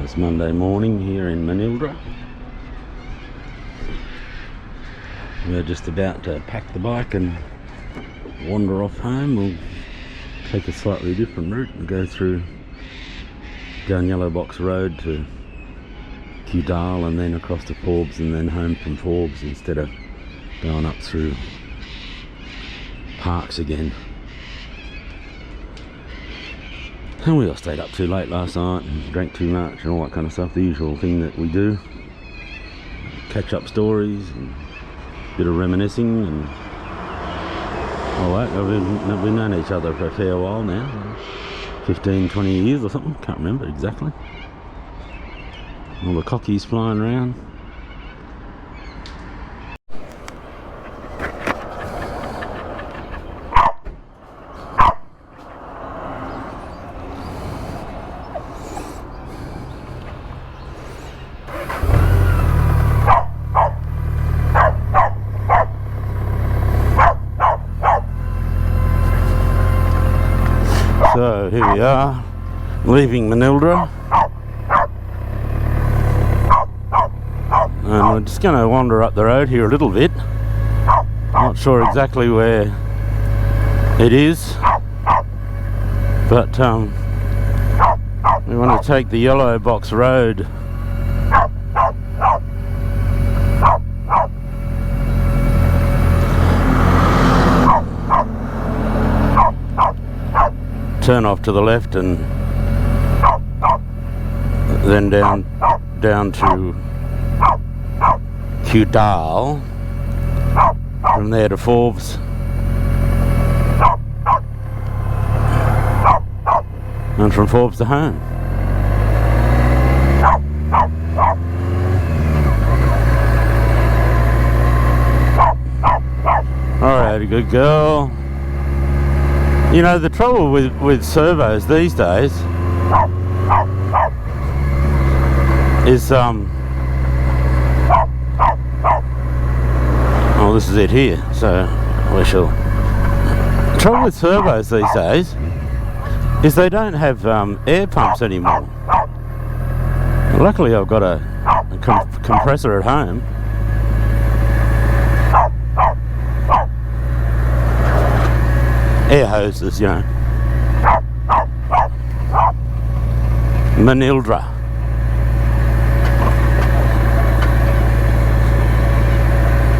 Nice Monday morning here in Manildra. We're just about to pack the bike and wander off home. We'll take a slightly different route and go through down Yellow Box Road to K100LT and then across to Forbes and then home from Forbes instead of going up through Parks again. And we all stayed up too late last night and drank too much and all that kind of stuff, the usual thing that we do. Catch up stories and a bit of reminiscing and all that. We've known each other for a fair while now, 15, 20 years or something, can't remember exactly. All the cockies flying around. So here we are, leaving Manildra, and we're just going to wander up the road here a little bit. Not sure exactly where it is, but we want to take the Yellow Box Road. Turn off to the left and then down to K100LT, from there to Forbes, and from Forbes to home. Alright, good girl. You know, the trouble with servos these days is, well, this is it here, so we shall. The trouble with servos these days is they don't have air pumps anymore. Luckily I've got a compressor at home. Air hoses, you know. Manildra.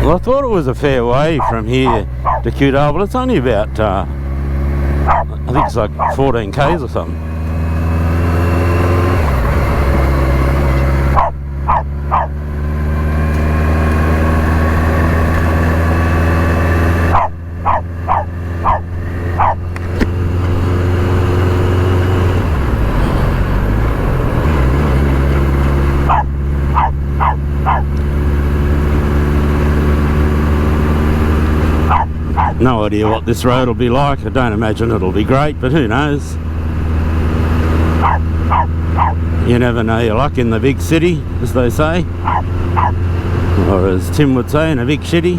Well, I thought it was a fair way from here to K100LT, but it's only about, I think it's like 14 k's or something. No idea what this road will be like. I don't imagine it'll be great, but who knows? You never know your luck in the big city, as they say, or as Tim would say, in a big shitty.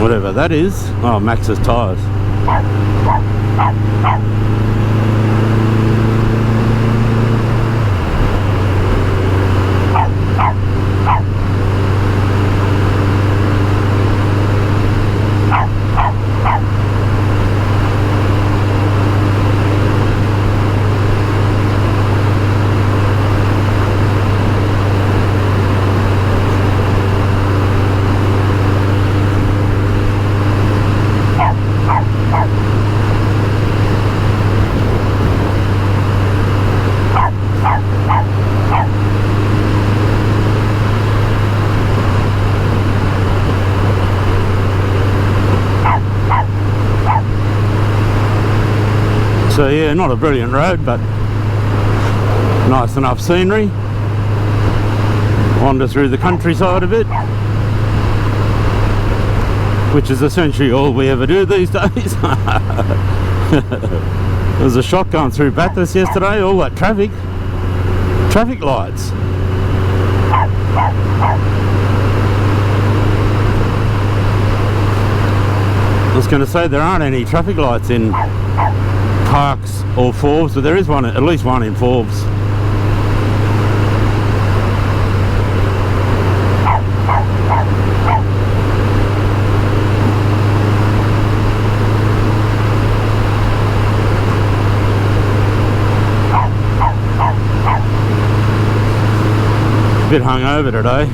Whatever that is. Oh, Max's tyres. So yeah, not a brilliant road, but nice enough scenery. Wander through the countryside a bit, which is essentially all we ever do these days. There was a shock going through Bathurst yesterday, all that traffic lights. I was going to say there aren't any traffic lights in Parks or Forbes, but there is one, at least one in Forbes. A bit hungover today.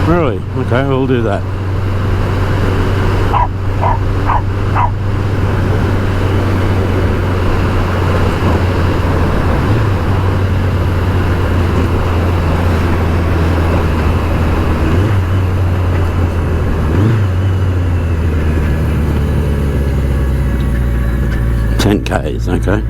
Really? Okay, we'll do that. K's, okay.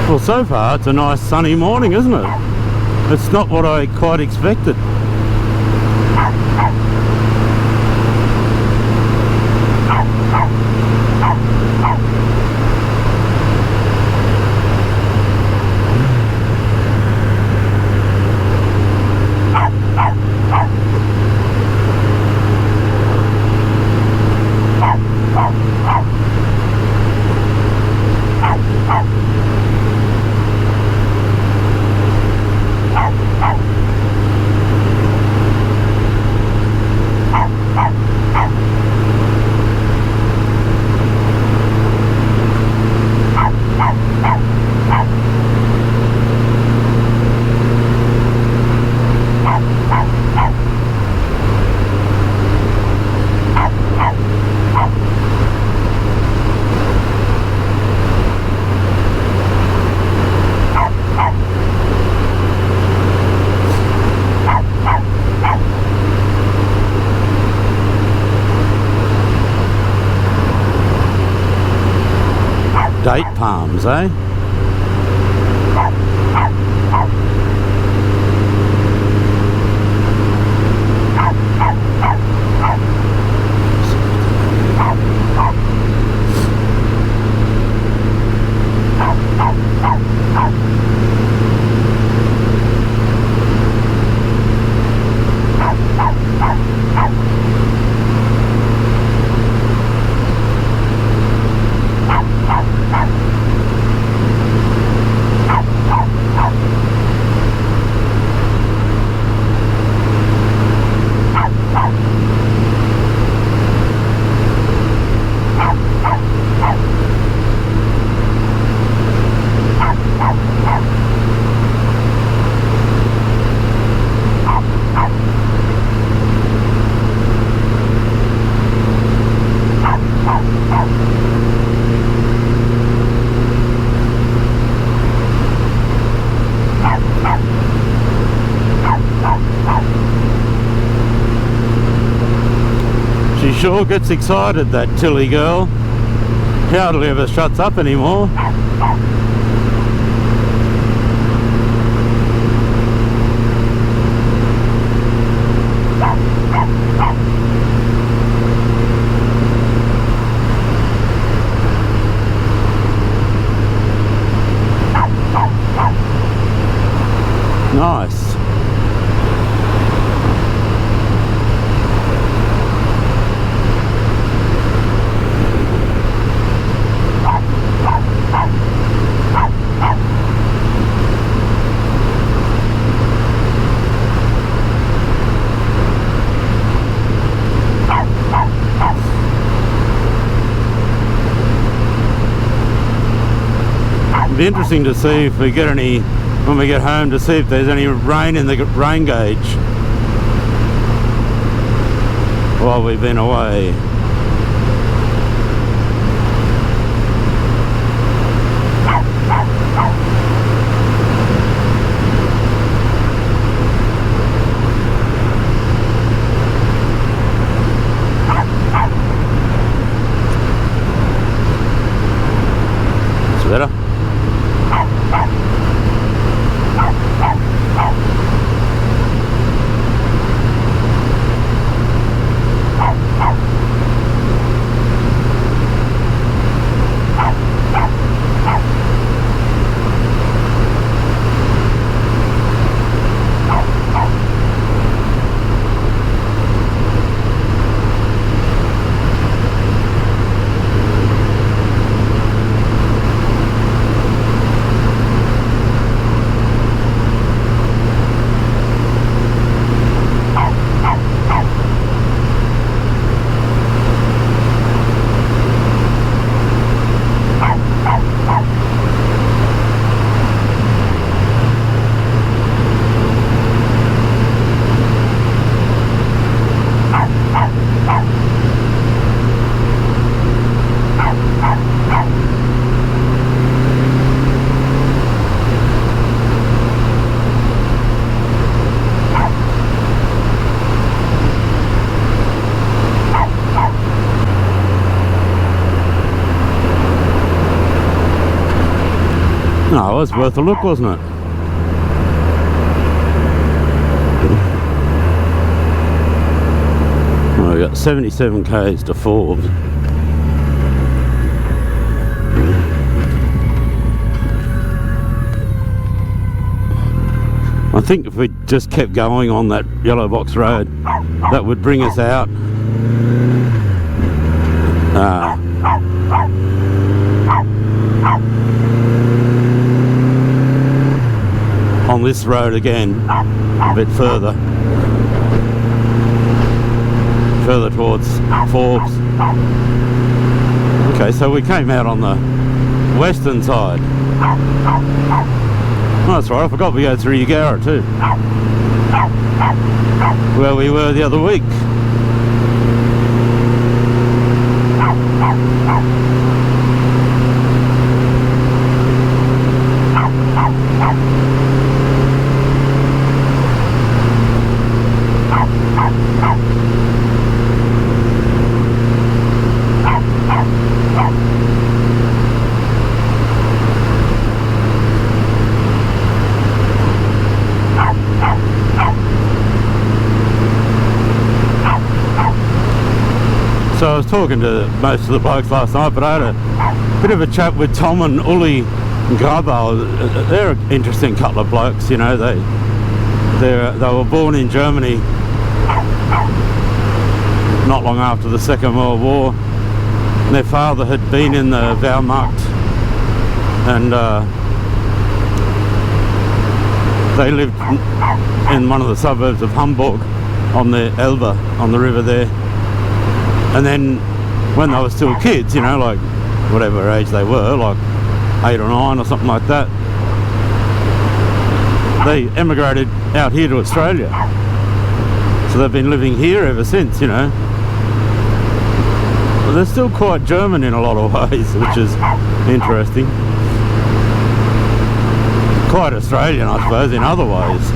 Well, so far it's a nice sunny morning, isn't it? It's not what I quite expected. Date palms, eh? sure gets excited, that Tilly girl. Hardly ever shuts up anymore. Nice. It'd be interesting to see if we get any, when we get home, to see if there's any rain in the rain gauge while we've been away. It's better. No, it was worth a look, wasn't it? Well, we got 77 k's to Forbes. I think if we just kept going on that yellow box road, that would bring us out on this road again, a bit further towards Forbes. Okay, so we came out on the western side. Oh, that's right, I forgot we go through Ugara too, where we were the other week. So I was talking to most of the blokes last night, but I had a bit of a chat with Tom and Uli Grabal. They're an interesting couple of blokes, you know. They were born in Germany not long after the Second World War. And their father had been in the Wehrmacht, and they lived in one of the suburbs of Hamburg on the Elbe, on the river there. And then when they were still kids, you know, like whatever age they were, like 8 or 9 or something like that, they emigrated out here to Australia. So they've been living here ever since, you know. But they're still quite German in a lot of ways, which is interesting. Quite Australian, I suppose, in other ways.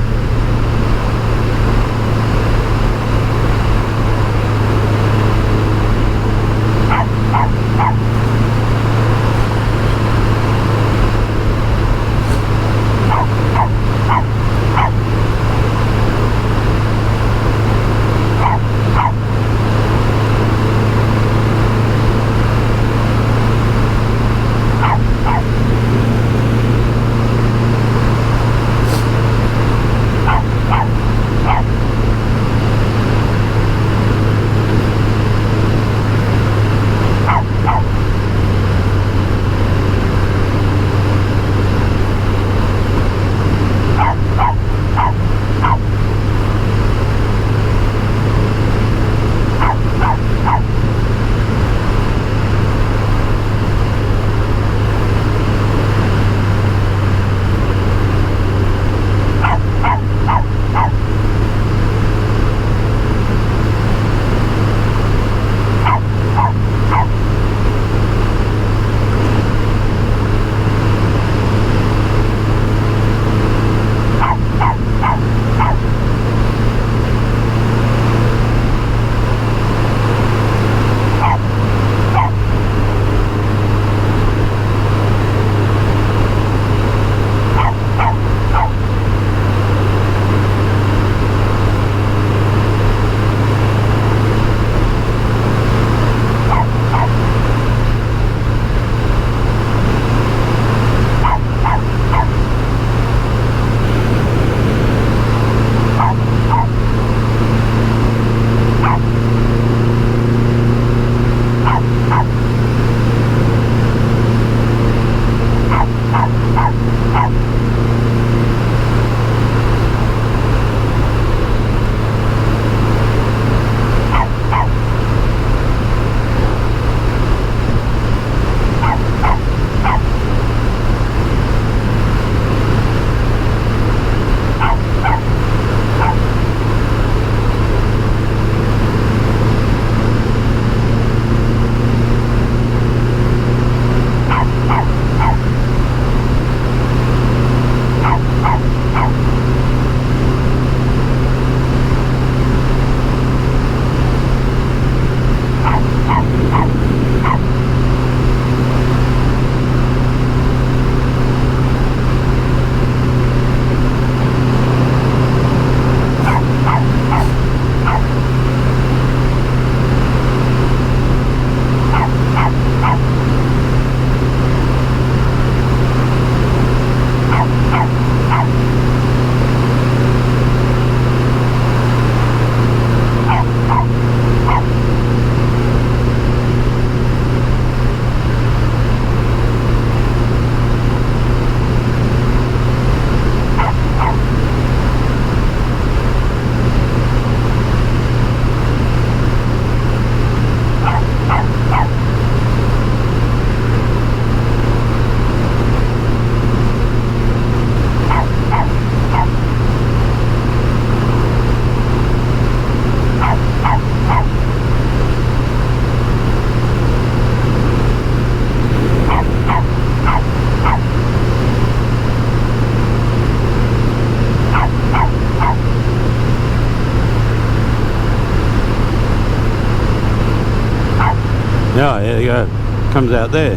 Comes out there.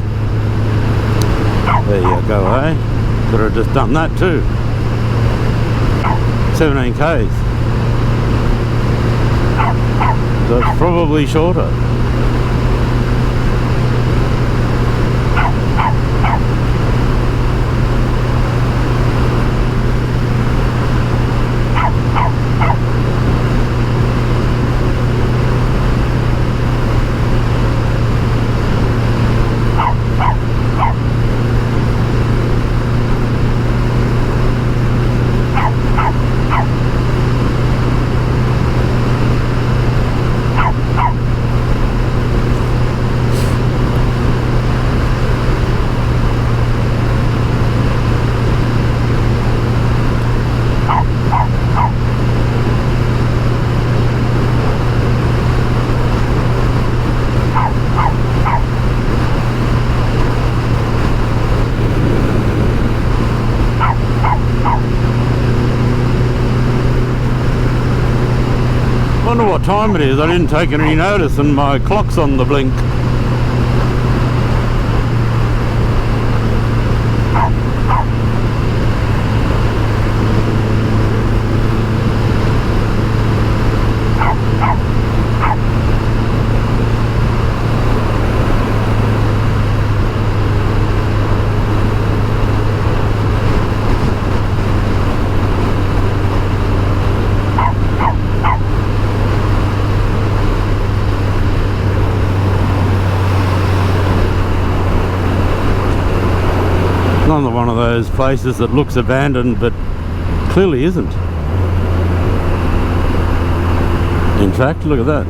There you go, eh? Could have just done that too. 17 k's. So it's probably shorter. Wonder what time it is. I didn't take any notice and my clock's on the blink. Another one of those places that looks abandoned but clearly isn't. In fact, look at that.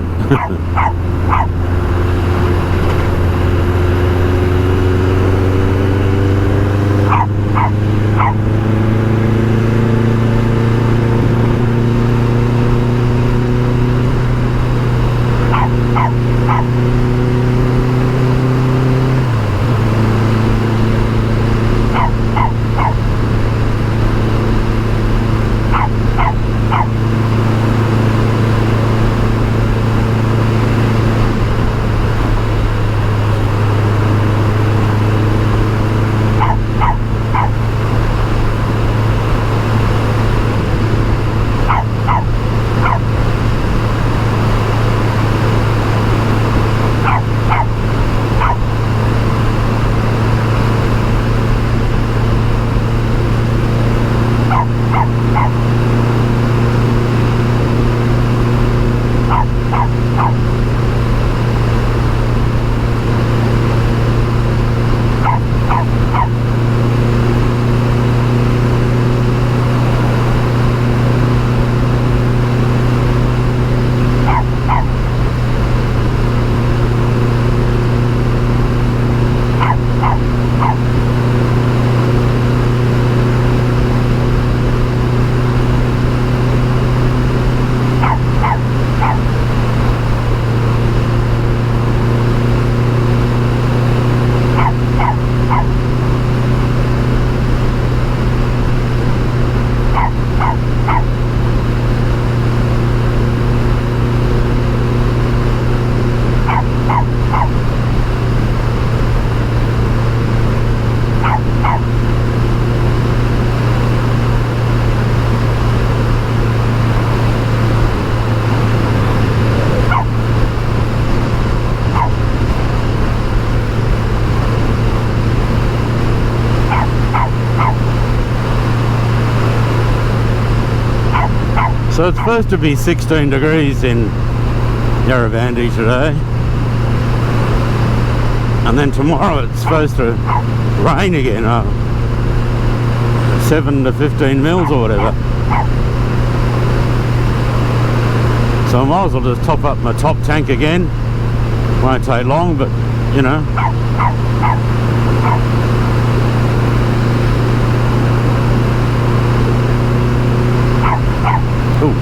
So it's supposed to be 16 degrees in Yarravandi today, and then tomorrow it's supposed to rain again, 7 to 15 mils or whatever. So I might as well just top up my top tank again. Won't take long, but you know. Ooh.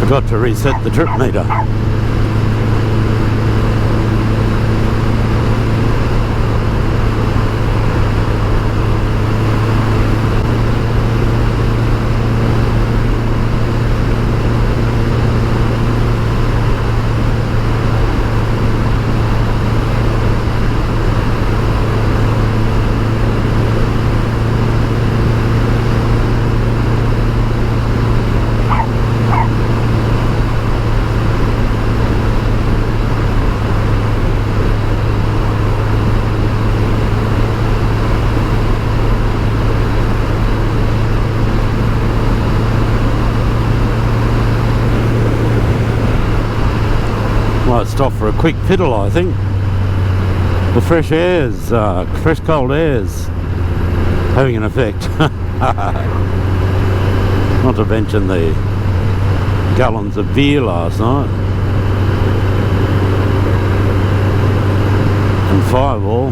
Forgot to reset the trip meter. Might stop for a quick fiddle, I think. The fresh air's, fresh cold air's having an effect. Not to mention the gallons of beer last night. And Fireball.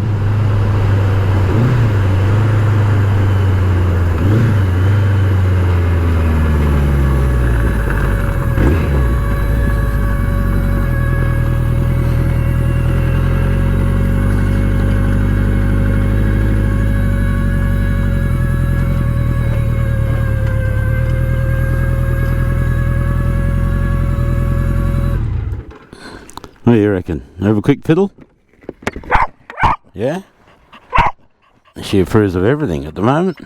What do you reckon? Have a quick fiddle? Yeah? She approves of everything at the moment.